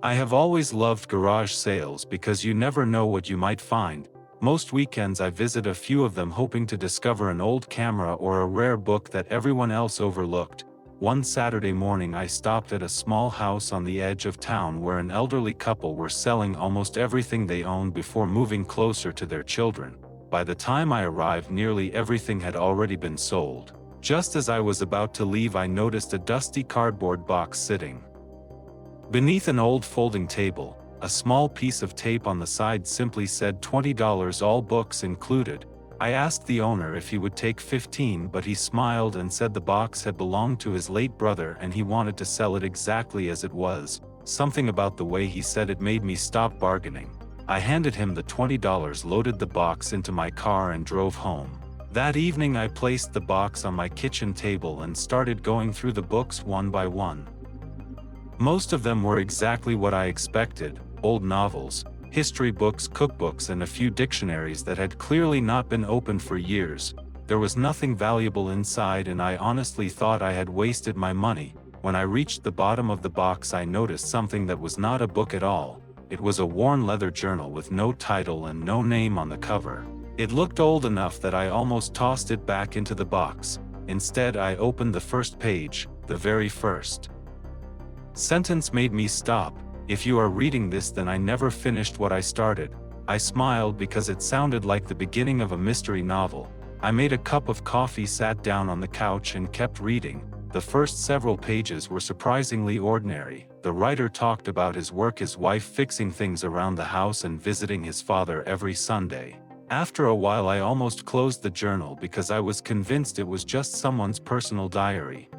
I have always loved garage sales because you never know what you might find. Most weekends I visit a few of them hoping to discover an old camera or a rare book that everyone else overlooked. One Saturday morning I stopped at a small house on the edge of town where an elderly couple were selling almost everything they owned before moving closer to their children. By the time I arrived, nearly everything had already been sold. Just as I was about to leave, I noticed a dusty cardboard box sitting beneath an old folding table. A small piece of tape on the side simply said $20, all books included. I asked the owner if he would take 15, but he smiled and said the box had belonged to his late brother and he wanted to sell it exactly as it was. Something about the way he said it made me stop bargaining. I handed him the $20, loaded the box into my car and drove home. That evening I placed the box on my kitchen table and started going through the books one by one. Most of them were exactly what I expected: old novels, history books, cookbooks, and a few dictionaries that had clearly not been opened for years. There was nothing valuable inside, and I honestly thought I had wasted my money. When I reached the bottom of the box, I noticed something that was not a book at all. It was a worn leather journal with no title and no name on the cover. It looked old enough that I almost tossed it back into the box. Instead, I opened the first page. The very first sentence made me stop. "If you are reading this, then I never finished what I started." I smiled because it sounded like the beginning of a mystery novel. I made a cup of coffee, sat down on the couch, and kept reading. The first several pages were surprisingly ordinary. The writer talked about his work, his wife fixing things around the house, and visiting his father every Sunday. After a while I almost closed the journal because I was convinced it was just someone's personal diary.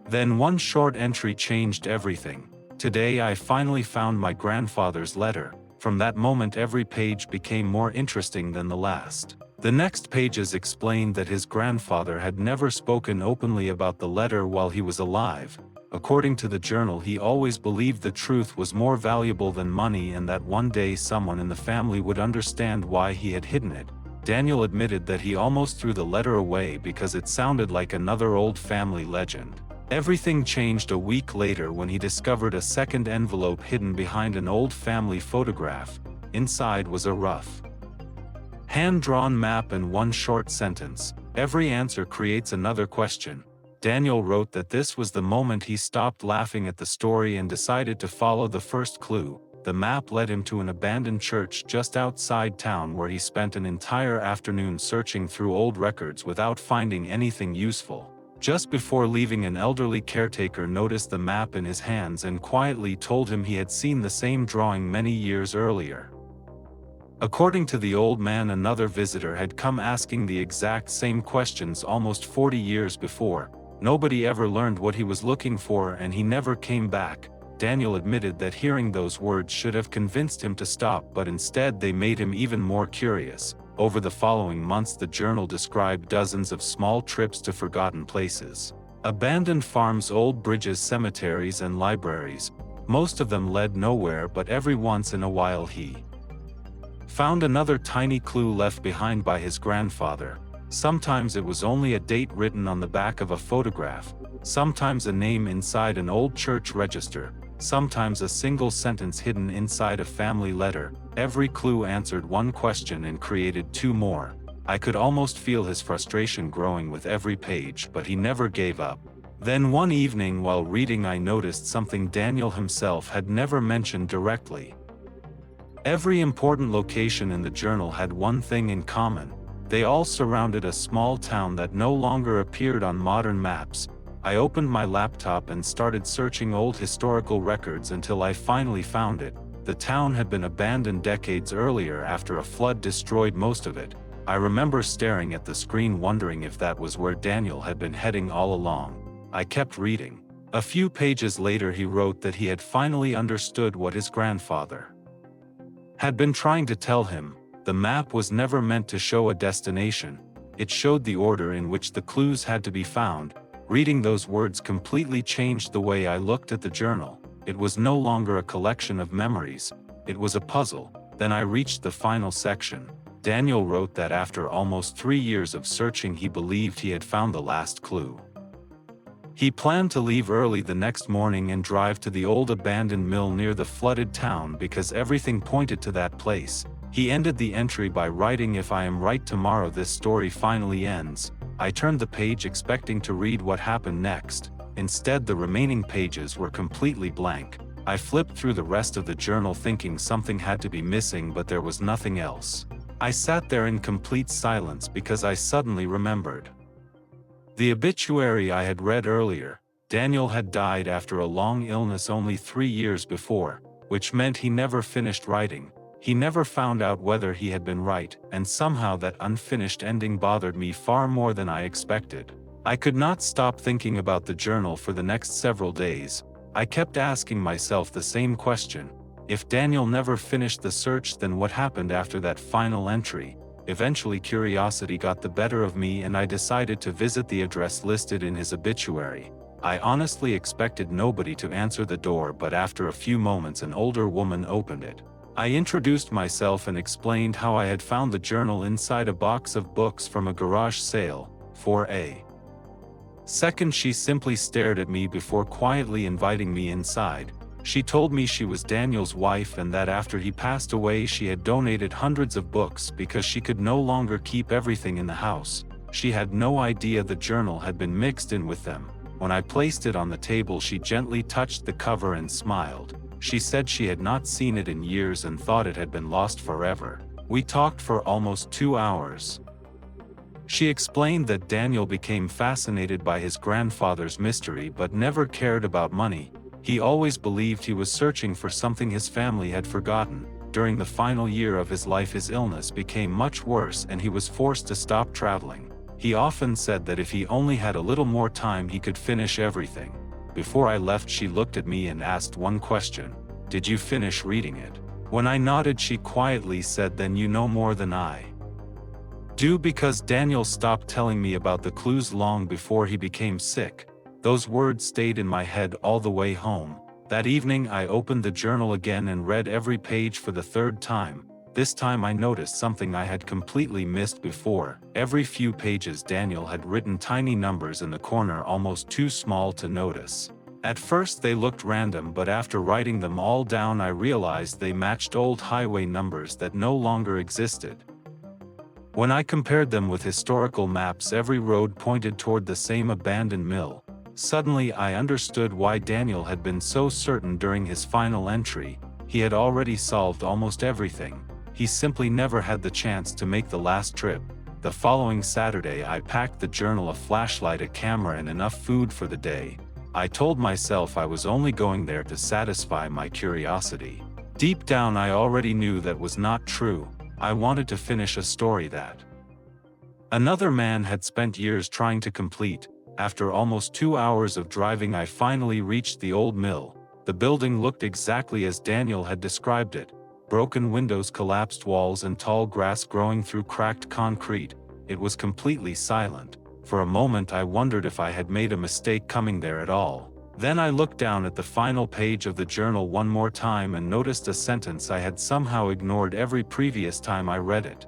Then one short entry changed everything. "Today I finally found my grandfather's letter." From that moment every page became more interesting than the last. The next pages explained that his grandfather had never spoken openly about the letter while he was alive. According to the journal, he always believed the truth was more valuable than money, and that one day someone in the family would understand why he had hidden it. Daniel admitted that he almost threw the letter away because it sounded like another old family legend. Everything changed a week later when he discovered a second envelope hidden behind an old family photograph. Inside was a rough, hand-drawn map and one short sentence: "Every answer creates another question." Daniel wrote that this was the moment he stopped laughing at the story and decided to follow the first clue. The map led him to an abandoned church just outside town where he spent an entire afternoon searching through old records without finding anything useful. Just before leaving, an elderly caretaker noticed the map in his hands and quietly told him he had seen the same drawing many years earlier. According to the old man, another visitor had come asking the exact same questions almost 40 years before. Nobody ever learned what he was looking for, and he never came back. Daniel admitted that hearing those words should have convinced him to stop, but instead they made him even more curious. Over the following months, the journal described dozens of small trips to forgotten places, abandoned farms, old bridges, cemeteries, and libraries. Most of them led nowhere, but every once in a while he found another tiny clue left behind by his grandfather. Sometimes it was only a date written on the back of a photograph, sometimes a name inside an old church register, sometimes a single sentence hidden inside a family letter. Every clue answered one question and created two more. I could almost feel his frustration growing with every page, but he never gave up. Then one evening while reading, I noticed something Daniel himself had never mentioned directly. Every important location in the journal had one thing in common: they all surrounded a small town that no longer appeared on modern maps. I opened my laptop and started searching old historical records until I finally found it. The town had been abandoned decades earlier after a flood destroyed most of it. I remember staring at the screen wondering if that was where Daniel had been heading all along. I kept reading. A few pages later he wrote that he had finally understood what his grandfather had been trying to tell him. The map was never meant to show a destination. It showed the order in which the clues had to be found. Reading those words completely changed the way I looked at the journal. It was no longer a collection of memories. It was a puzzle. Then I reached the final section. Daniel wrote that after almost 3 years of searching he believed he had found the last clue. He planned to leave early the next morning and drive to the old abandoned mill near the flooded town because everything pointed to that place. He ended the entry by writing, "If I am right tomorrow this story finally ends." I turned the page expecting to read what happened next. Instead, the remaining pages were completely blank. I flipped through the rest of the journal thinking something had to be missing, but there was nothing else. I sat there in complete silence because I suddenly remembered the obituary I had read earlier. Daniel had died after a long illness only 3 years before, which meant he never finished writing. He never found out whether he had been right, and somehow that unfinished ending bothered me far more than I expected. I could not stop thinking about the journal for the next several days. I kept asking myself the same question. If Daniel never finished the search, then what happened after that final entry? Eventually curiosity got the better of me and I decided to visit the address listed in his obituary. I honestly expected nobody to answer the door, but after a few moments an older woman opened it. I introduced myself and explained how I had found the journal inside a box of books from a garage sale. For a second she simply stared at me before quietly inviting me inside. She told me she was Daniel's wife and that after he passed away she had donated hundreds of books because she could no longer keep everything in the house. She had no idea the journal had been mixed in with them. When I placed it on the table, she gently touched the cover and smiled. She said she had not seen it in years and thought it had been lost forever. We talked for almost 2 hours. She explained that Daniel became fascinated by his grandfather's mystery but never cared about money. He always believed he was searching for something his family had forgotten. During the final year of his life, his illness became much worse and he was forced to stop traveling. He often said that if he only had a little more time he could finish everything. Before I left, she looked at me and asked one question. "Did you finish reading it?" When I nodded, she quietly said, "Then you know more than I do, because Daniel stopped telling me about the clues long before he became sick." Those words stayed in my head all the way home. That evening I opened the journal again and read every page for the third time. This time I noticed something I had completely missed before. Every few pages Daniel had written tiny numbers in the corner, almost too small to notice. At first they looked random, but after writing them all down I realized they matched old highway numbers that no longer existed. When I compared them with historical maps, every road pointed toward the same abandoned mill. Suddenly I understood why Daniel had been so certain during his final entry. He had already solved almost everything. He simply never had the chance to make the last trip. The following Saturday I packed the journal, a flashlight, a camera, and enough food for the day. I told myself I was only going there to satisfy my curiosity. Deep down I already knew that was not true. I wanted to finish a story that another man had spent years trying to complete. After almost 2 hours of driving I finally reached the old mill. The building looked exactly as Daniel had described it. Broken windows, collapsed walls, and tall grass growing through cracked concrete. It was completely silent. For a moment I wondered if I had made a mistake coming there at all. Then I looked down at the final page of the journal one more time and noticed a sentence I had somehow ignored every previous time I read it.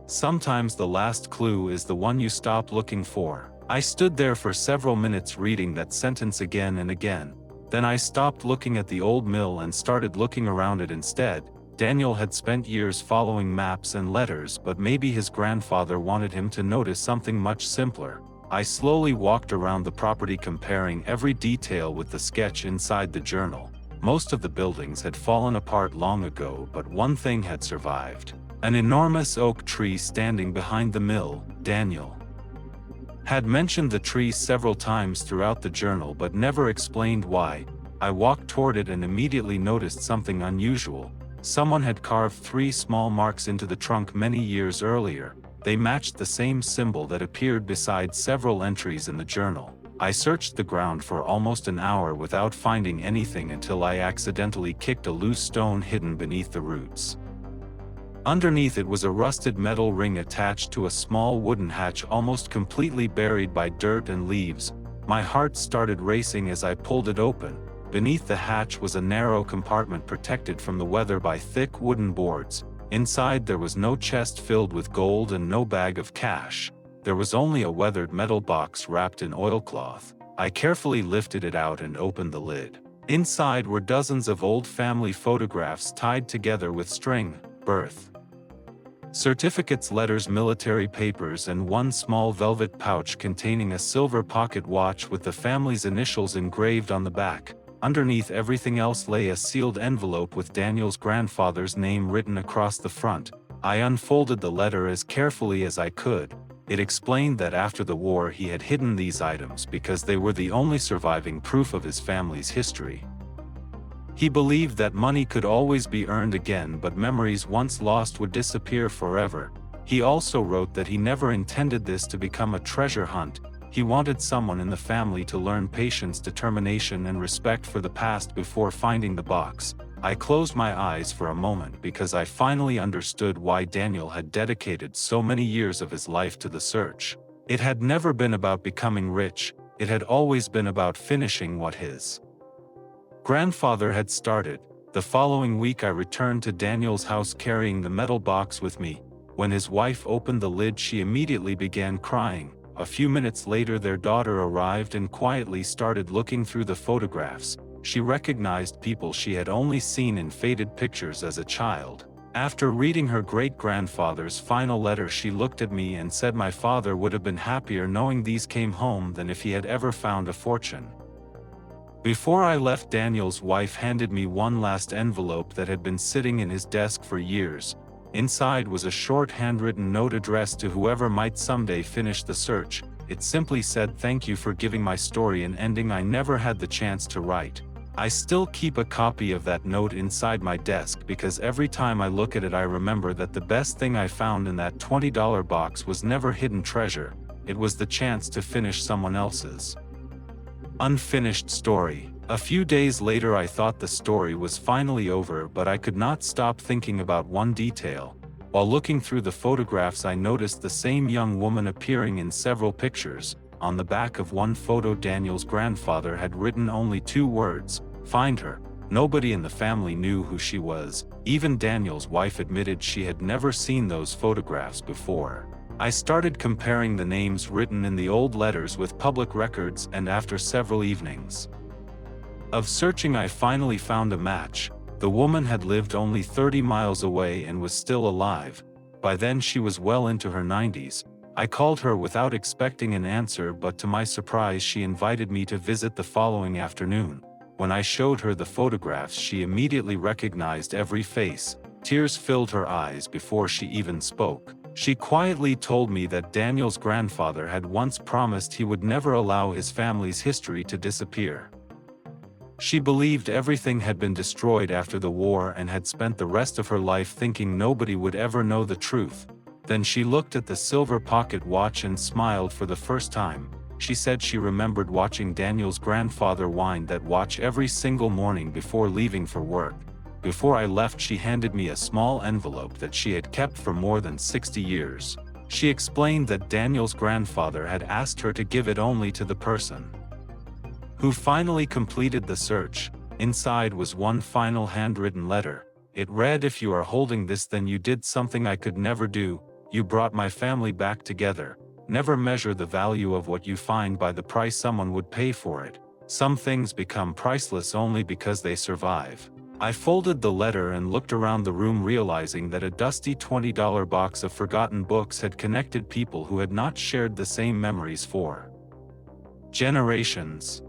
"Sometimes the last clue is the one you stop looking for." I stood there for several minutes reading that sentence again and again. Then I stopped looking at the old mill and started looking around it instead. Daniel had spent years following maps and letters, but maybe his grandfather wanted him to notice something much simpler. I slowly walked around the property, comparing every detail with the sketch inside the journal. Most of the buildings had fallen apart long ago, but one thing had survived. An enormous oak tree standing behind the mill. Daniel had mentioned the tree several times throughout the journal but never explained why. I walked toward it and immediately noticed something unusual. Someone had carved 3 small marks into the trunk many years earlier. They matched the same symbol that appeared beside several entries in the journal. I searched the ground for almost an hour without finding anything until I accidentally kicked a loose stone hidden beneath the roots. Underneath it was a rusted metal ring attached to a small wooden hatch, almost completely buried by dirt and leaves. My heart started racing as I pulled it open. Beneath the hatch was a narrow compartment protected from the weather by thick wooden boards. Inside there was no chest filled with gold and no bag of cash. There was only a weathered metal box wrapped in oilcloth. I carefully lifted it out and opened the lid. Inside were dozens of old family photographs tied together with string, birth certificates, letters, military papers, and one small velvet pouch containing a silver pocket watch with the family's initials engraved on the back. Underneath everything else lay a sealed envelope with Daniel's grandfather's name written across the front. I unfolded the letter as carefully as I could. It explained that after the war he had hidden these items because they were the only surviving proof of his family's history. He believed that money could always be earned again, but memories once lost would disappear forever. He also wrote that he never intended this to become a treasure hunt. He wanted someone in the family to learn patience, determination, and respect for the past before finding the box. I closed my eyes for a moment because I finally understood why Daniel had dedicated so many years of his life to the search. It had never been about becoming rich, it had always been about finishing what his grandfather had started. The following week I returned to Daniel's house carrying the metal box with me. When his wife opened the lid, she immediately began crying. A few minutes later their daughter arrived and quietly started looking through the photographs. She recognized people she had only seen in faded pictures as a child. After reading her great-grandfather's final letter, she looked at me and said my father would have been happier knowing these came home than if he had ever found a fortune. Before I left, Daniel's wife handed me one last envelope that had been sitting in his desk for years. Inside was a short handwritten note addressed to whoever might someday finish the search. It simply said, "Thank you for giving my story an ending I never had the chance to write." I still keep a copy of that note inside my desk because every time I look at it I remember that the best thing I found in that $20 box was never hidden treasure. It was the chance to finish someone else's unfinished story. A few days later I thought the story was finally over, but I could not stop thinking about one detail. While looking through the photographs I noticed the same young woman appearing in several pictures. On the back of one photo Daniel's grandfather had written only 2 words, "Find her." Nobody in the family knew who she was. Even Daniel's wife admitted she had never seen those photographs before. I started comparing the names written in the old letters with public records, and after several evenings of searching I finally found a match. The woman had lived only 30 miles away and was still alive. By then she was well into her 90s. I called her without expecting an answer, but to my surprise she invited me to visit the following afternoon. When I showed her the photographs she immediately recognized every face. Tears filled her eyes before she even spoke. She quietly told me that Daniel's grandfather had once promised he would never allow his family's history to disappear. She believed everything had been destroyed after the war and had spent the rest of her life thinking nobody would ever know the truth. Then she looked at the silver pocket watch and smiled for the first time. She said she remembered watching Daniel's grandfather wind that watch every single morning before leaving for work. Before I left she handed me a small envelope that she had kept for more than 60 years. She explained that Daniel's grandfather had asked her to give it only to the person who finally completed the search. Inside was one final handwritten letter. It read, "If you are holding this, then you did something I could never do. You brought my family back together. Never measure the value of what you find by the price someone would pay for it. Some things become priceless only because they survive." I folded the letter and looked around the room, realizing that a dusty $20 box of forgotten books had connected people who had not shared the same memories for generations.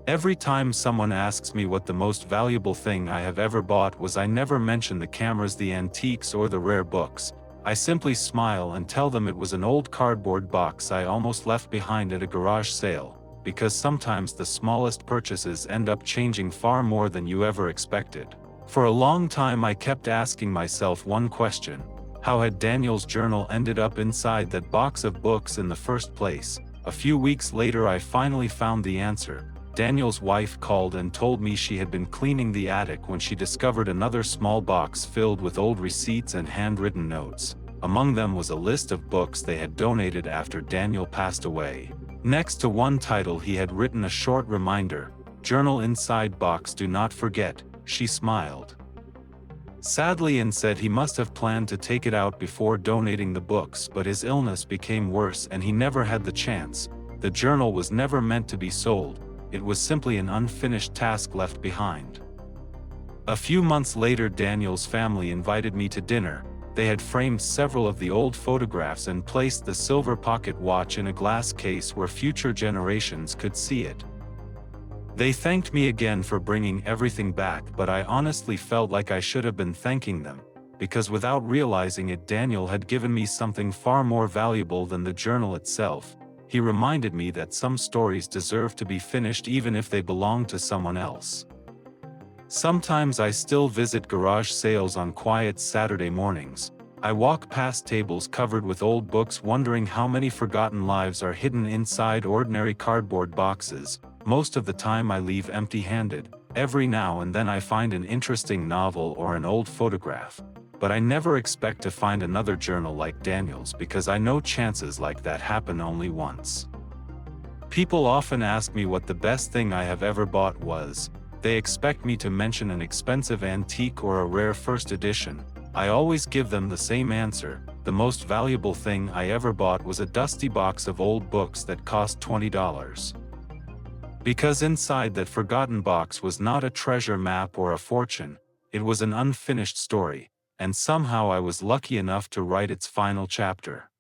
Every time someone asks me what the most valuable thing I have ever bought was, I never mention the cameras, the antiques, or the rare books. I simply smile and tell them it was an old cardboard box I almost left behind at a garage sale. Because sometimes the smallest purchases end up changing far more than you ever expected. For a long time I kept asking myself one question: how had Daniel's journal ended up inside that box of books in the first place? A few weeks later I finally found the answer. Daniel's wife called and told me she had been cleaning the attic when she discovered another small box filled with old receipts and handwritten notes. Among them was a list of books they had donated after Daniel passed away. Next to one title he had written a short reminder, "Journal inside box, do not forget." She smiled sadly and said he must have planned to take it out before donating the books, but his illness became worse and he never had the chance. The journal was never meant to be sold, it was simply an unfinished task left behind. A few months later, Daniel's family invited me to dinner. They had framed several of the old photographs and placed the silver pocket watch in a glass case where future generations could see it. They thanked me again for bringing everything back, but I honestly felt like I should have been thanking them, because without realizing it, Daniel had given me something far more valuable than the journal itself. He reminded me that some stories deserve to be finished even if they belong to someone else. Sometimes I still visit garage sales on quiet Saturday mornings. I walk past tables covered with old books, wondering how many forgotten lives are hidden inside ordinary cardboard boxes. Most of the time I leave empty-handed. Every now and then I find an interesting novel or an old photograph. But I never expect to find another journal like Daniel's, because I know chances like that happen only once. People often ask me what the best thing I have ever bought was. They expect me to mention an expensive antique or a rare first edition. I always give them the same answer: the most valuable thing I ever bought was a dusty box of old books that cost $20. Because inside that forgotten box was not a treasure map or a fortune, it was an unfinished story, and somehow I was lucky enough to write its final chapter.